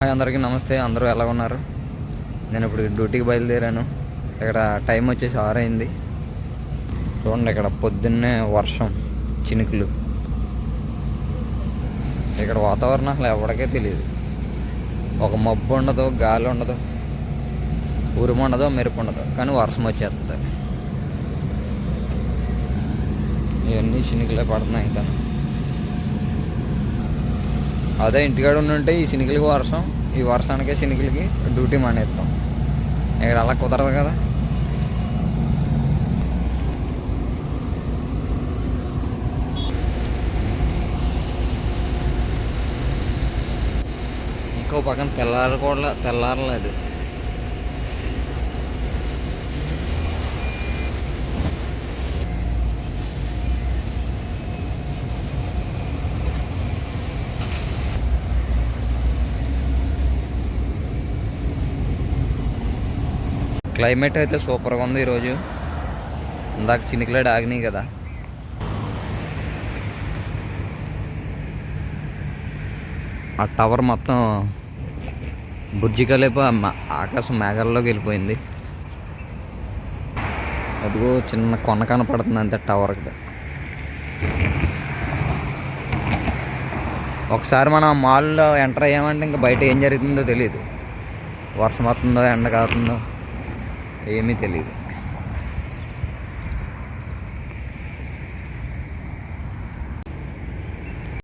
Hi అందరికీ నమస్తే. అందరూ ఎలా ఉన్నారు? నేను ఇప్పుడు డ్యూటీకి బయలుదేరాను. ఇక్కడ టైం వచ్చేసి 6 అయింది. చూడండి, ఇక్కడ పొద్దున్నే వర్షం చినుకులు. ఇక్కడ వాతావరణం అసలు ఎవరికే తెలియదు. ఒక మబ్బు ఉండదు, గాలి ఉండదు, ఉరుము ఉండదు, మెరుపు ఉండదు, కానీ వర్షం వచ్చేస్తుంది. ఇవన్నీ చినుకులే పడుతున్నాయి. ఇంకా అదే ఇంటికాడ ఉండుంటే ఈ చినుకులకి వర్షం, ఈ వర్షానికే చినుకులకి డ్యూటీ మానేస్తాం. ఇక్కడ అలా కుదరదు కదా. ఇంకో పక్కన తెల్లారలేదు. క్లైమేట్ అయితే సూపర్గా ఉంది ఈరోజు. ఇందాక చినుకులాడి ఆగినాయి కదా. ఆ టవర్ మొత్తం బుర్జి ఖలీఫా ఆకాశం మేఘాల్లోకి వెళ్ళిపోయింది. అదిగో చిన్న కొన కనపడుతుంది అంతే టవర్కి. ఒకసారి మనం మాల్లో ఎంటర్ అయ్యామంటే ఇంకా బయట ఏం జరుగుతుందో తెలియదు. వర్షం వస్తుందో ఎండ కాస్తుందో ఏమీ తెలియదు.